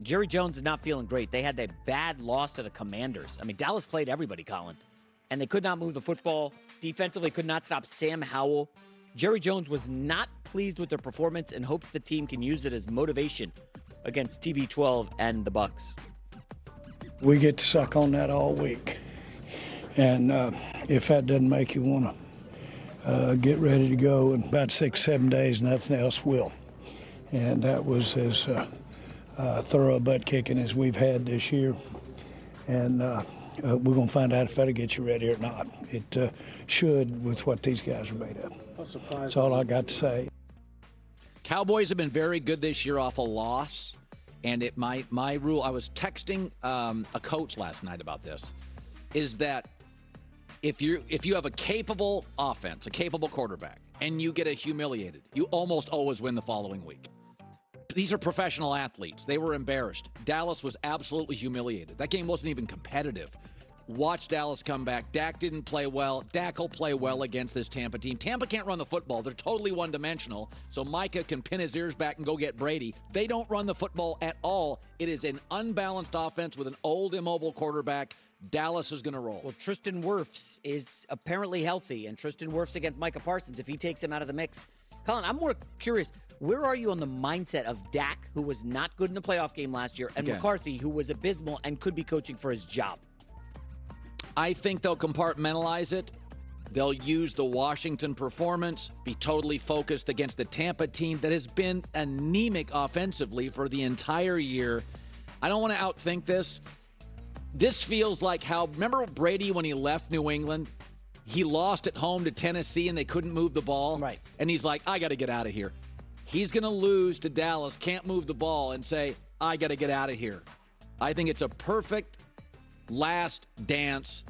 Jerry Jones is not feeling great. They had that bad loss to the Commanders. I mean, Dallas played everybody, Colin, and they could not move the football. Defensively, could not stop Sam Howell. Jerry Jones was not pleased with their performance and hopes the team can use it as motivation against TB12 and the Bucs. We get to suck on that all week. And if that doesn't make you want to get ready to go in about 6-7 days, nothing else will. And that was as thorough a butt kicking as we've had this year. And we're going to find out if that'll get you ready or not. It should with what these guys are made of. That's all I got to say. Cowboys have been very good this year off a loss. And my rule, I was texting a coach last night about this, is that if you have a capable offense, a capable quarterback, and you get humiliated, you almost always win the following week. These are professional athletes. They were embarrassed. Dallas was absolutely humiliated. That game wasn't even competitive. Watch Dallas come back. Dak didn't play well. Dak will play well against this Tampa team. Tampa can't run the football. They're totally one-dimensional, so Micah can pin his ears back and go get Brady. They don't run the football at all. It is an unbalanced offense with an old, immobile quarterback. Dallas is going to roll. Well, Tristan Wirfs is apparently healthy, and Tristan Wirfs against Micah Parsons, if he takes him out of the mix. Colin, I'm more curious, where are you on the mindset of Dak, who was not good in the playoff game last year, and McCarthy, who was abysmal and could be coaching for his job? I think they'll compartmentalize it. They'll use the Washington performance, be totally focused against the Tampa team that has been anemic offensively for the entire year. I don't want to outthink this. This feels like how, remember Brady when he left New England? He lost at home to Tennessee and they couldn't move the ball. Right. And he's like, I got to get out of here. He's going to lose to Dallas, can't move the ball, and say, I got to get out of here. I think it's a perfect last dance.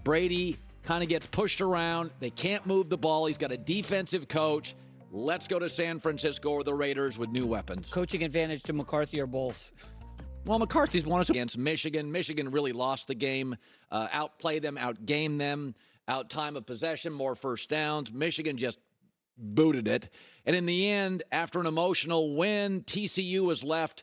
Brady kind of gets pushed around. They can't move the ball. He's got a defensive coach. Let's go to San Francisco or the Raiders with new weapons. Coaching advantage to McCarthy or Bowles? Well, McCarthy's won us against Michigan. Michigan really lost the game, outplayed them, outgamed them, out time of possession, more first downs. Michigan just booted it. And in the end, after an emotional win, TCU was left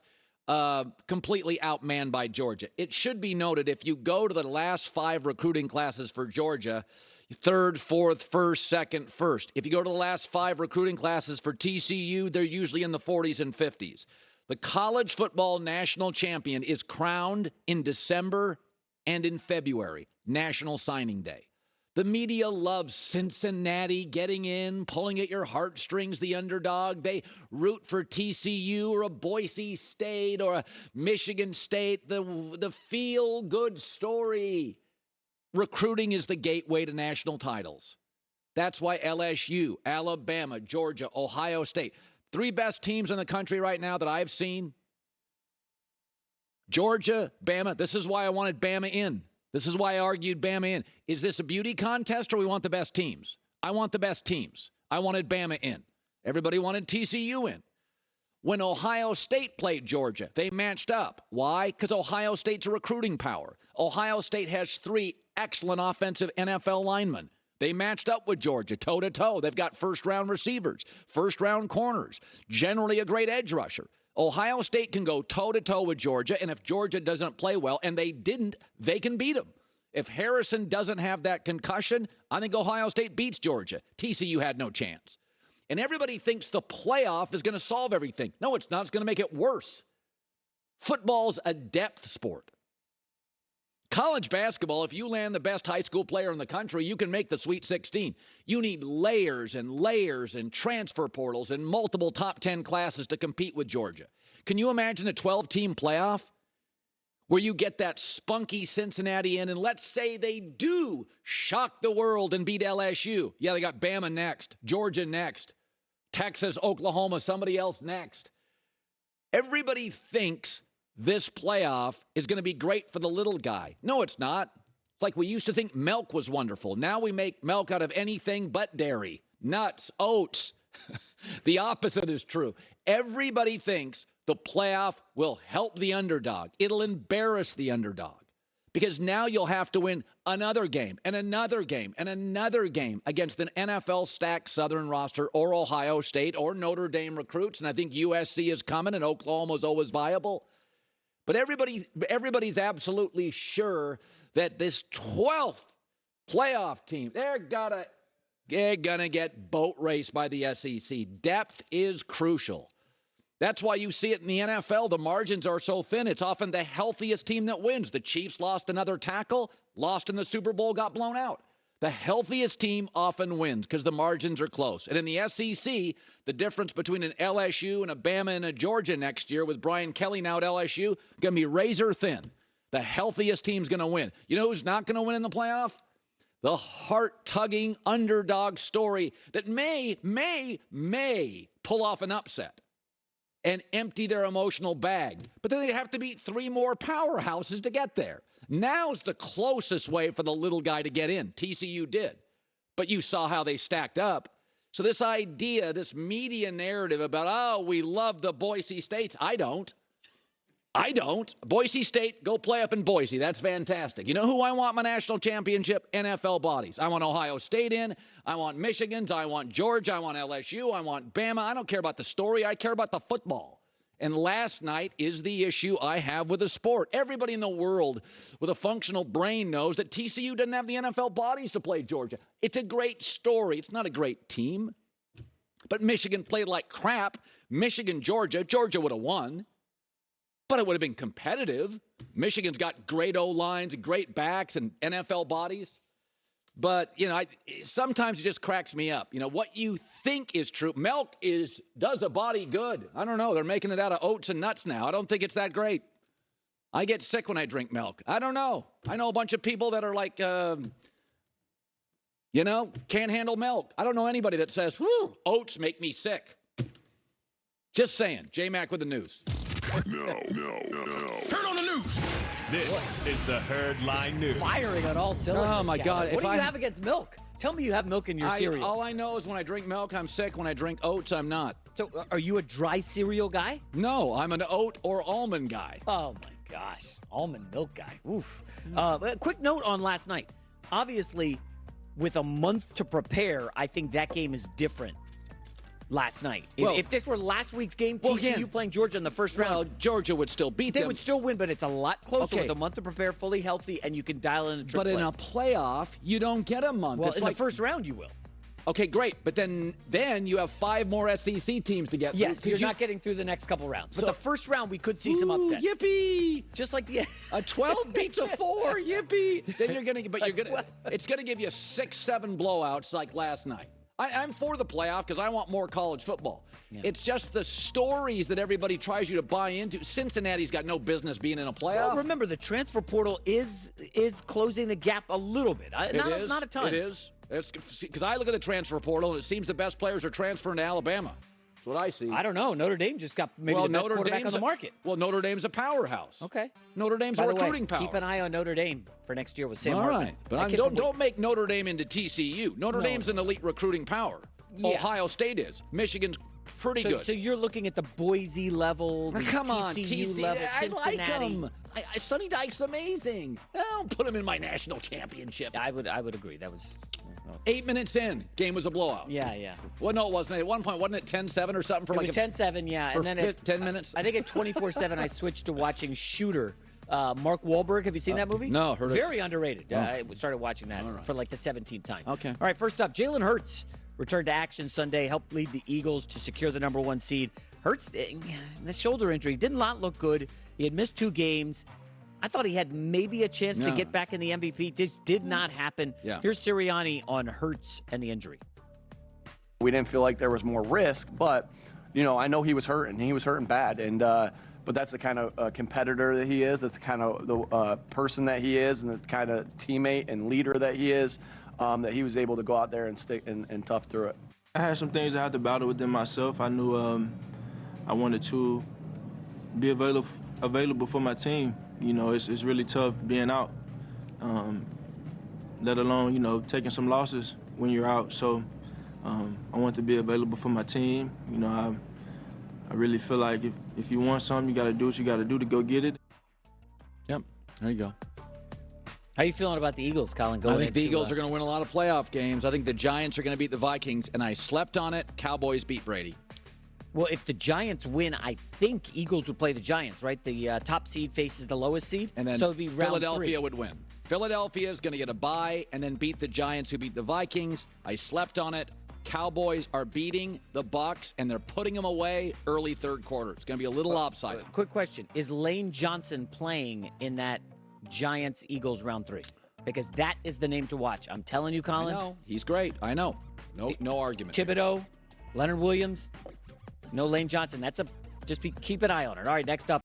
completely outmanned by Georgia. It should be noted, if you go to the last 5 recruiting classes for Georgia, 3rd, 4th, 1st, 2nd, 1st. If you go to the last 5 recruiting classes for TCU, they're usually in the 40s and 50s. The college football national champion is crowned in December and in February, National Signing Day. The media loves Cincinnati getting in, pulling at your heartstrings, the underdog. They root for TCU or a Boise State or a Michigan State, the feel-good story. Recruiting is the gateway to national titles. That's why LSU, Alabama, Georgia, Ohio State, 3 best teams in the country right now that I've seen. Georgia, Bama. This is why I wanted Bama in. This is why I argued Bama in. Is this a beauty contest or we want the best teams? I want the best teams. I wanted Bama in. Everybody wanted TCU in. When Ohio State played Georgia, they matched up. Why? Because Ohio State's a recruiting power. Ohio State has 3 excellent offensive NFL linemen. They matched up with Georgia toe-to-toe. They've got first-round receivers, first-round corners, generally a great edge rusher. Ohio State can go toe-to-toe with Georgia, and if Georgia doesn't play well, and they didn't, they can beat them. If Harrison doesn't have that concussion, I think Ohio State beats Georgia. TCU had no chance. And everybody thinks the playoff is going to solve everything. No, it's not. It's going to make it worse. Football's a depth sport. College basketball, if you land the best high school player in the country, you can make the Sweet 16. You need layers and transfer portals and multiple top 10 classes to compete with Georgia. Can you imagine a 12-team playoff where you get that spunky Cincinnati in, and let's say they do shock the world and beat LSU. Yeah, they got Bama next, Georgia next, Texas, Oklahoma, somebody else next. Everybody thinks this playoff is going to be great for the little guy. No, it's not. It's like we used to think milk was wonderful. Now we make milk out of anything but dairy, nuts, oats. The opposite is true. Everybody thinks the playoff will help the underdog. It'll embarrass the underdog because now you'll have to win another game and another game and another game against an NFL-stacked Southern roster or Ohio State or Notre Dame recruits, and I think USC is coming and Oklahoma's always viable. But everybody's absolutely sure that this 12th playoff team, they're gonna get boat raced by the SEC. Depth is crucial. That's why you see it in the NFL. The margins are so thin. It's often the healthiest team that wins. The Chiefs lost another tackle, lost in the Super Bowl, got blown out. The healthiest team often wins because the margins are close. And in the SEC, the difference between an LSU and a Bama and a Georgia next year with Brian Kelly now at LSU going to be razor thin. The healthiest team's going to win. You know who's not going to win in the playoff? The heart-tugging underdog story that may pull off an upset and empty their emotional bag. But then they have to beat 3 more powerhouses to get there. Now's the closest way for the little guy to get in. TCU did. But you saw how they stacked up. So this idea, this media narrative about, oh, we love the Boise States. I don't. Boise State, go play up in Boise. That's fantastic. You know who I want my national championship? NFL bodies. I want Ohio State in. I want Michigan's. I want Georgia. I want LSU. I want Bama. I don't care about the story. I care about the football. And last night is the issue I have with the sport. Everybody in the world with a functional brain knows that TCU doesn't have the NFL bodies to play Georgia. It's a great story. It's not a great team. But Michigan played like crap. Michigan, Georgia would have won. But it would have been competitive. Michigan's got great O-lines and great backs and NFL bodies. But, sometimes it just cracks me up. What you think is true. Milk does a body good. I don't know. They're making it out of oats and nuts now. I don't think it's that great. I get sick when I drink milk. I don't know. I know a bunch of people that are like, can't handle milk. I don't know anybody that says, oats make me sick. Just saying. J-Mac with the news. No. Heard on the news. This is the Herd Line News. Firing on all cylinders. Oh, my God. What do you have against milk? Tell me you have milk in your cereal. All I know is when I drink milk, I'm sick. When I drink oats, I'm not. So are you a dry cereal guy? No, I'm an oat or almond guy. Oh, my gosh. Almond milk guy. Oof. A quick note on last night. Obviously, with a month to prepare, I think that game is different. Last night. If this were last week's game, TCU playing Georgia in the first round. Well, Georgia would still beat them. They would still win, but it's a lot closer with a month to prepare, fully healthy, and you can dial in a trick But in a playoff, you don't get a month. Well, in the first round, you will. Okay, great. But then you have 5 more SEC teams to get through. Yes, you're not getting through the next couple rounds. But the first round, we could see some upsets. Yippee! Just like a 12 beats a 4. Yippee! Then it's gonna give you 6-7 blowouts like last night. I'm for the playoff because I want more college football. Yeah. It's just the stories that everybody tries you to buy into. Cincinnati's got no business being in a playoff. Well, remember, the transfer portal is closing the gap a little bit. Not a ton. It is. Because I look at the transfer portal, and it seems the best players are transferring to Alabama. That's what I see. I don't know. Notre Dame just got the best quarterback on the market. Well, Notre Dame's a powerhouse. Okay. Notre Dame's a recruiting power. Keep an eye on Notre Dame for next year with Sam Hartman. All right. But don't make Notre Dame into TCU. Notre Dame's an elite recruiting power. Yeah. Ohio State is. Michigan's pretty good. So you're looking at the Boise level, the TCU level, Cincinnati. I like them. Sonny Dykes amazing. I'll put him in my national championship. I would agree. That was 8 minutes in, game was a blowout. Yeah. Well, no, it wasn't. At one point, wasn't it 10-7 or something? It was 10-7, yeah. And then 10 minutes? I think at 24-7, I switched to watching Shooter. Mark Wahlberg, have you seen that movie? No, heard it. Very underrated. I started watching that for like the 17th time. Okay. All right, first up, Jalen Hurts returned to action Sunday, helped lead the Eagles to secure the number 1 seed. Hurts, the shoulder injury did not look good. He had missed 2 games. I thought he had maybe a chance to get back in the MVP. Just did not happen. Yeah. Here's Sirianni on Hurts and the injury. We didn't feel like there was more risk, but, I know he was hurting. He was hurting bad. And but that's the kind of competitor that he is. That's the kind of the person that he is and the kind of teammate and leader that he is, that he was able to go out there and stick and tough through it. I had some things I had to battle within myself. I knew I wanted to be available for my team. It's really tough being out, let alone, taking some losses when you're out. So I want to be available for my team. I really feel like if you want something, you got to do what you got to do to go get it. Yep, there you go. How you feeling about the Eagles, Colin? I think the Eagles are going to win a lot of playoff games. I think the Giants are going to beat the Vikings, and I slept on it. Cowboys beat Brady. Well, if the Giants win, I think Eagles would play the Giants, right? The top seed faces the lowest seed. And then so it'd be round Philadelphia 3. would win. Philadelphia is going to get a bye and then beat the Giants, who beat the Vikings. I slept on it. Cowboys are beating the Bucs, and they're putting them away early third quarter. It's going to be a little lopsided. Quick question. Is Lane Johnson playing in that Giants-Eagles round 3? Because that is the name to watch. I'm telling you, Colin. I know. He's great. I know. No argument. Thibodeau, Leonard Williams, no Lane Johnson. Keep an eye on it. All right, next up.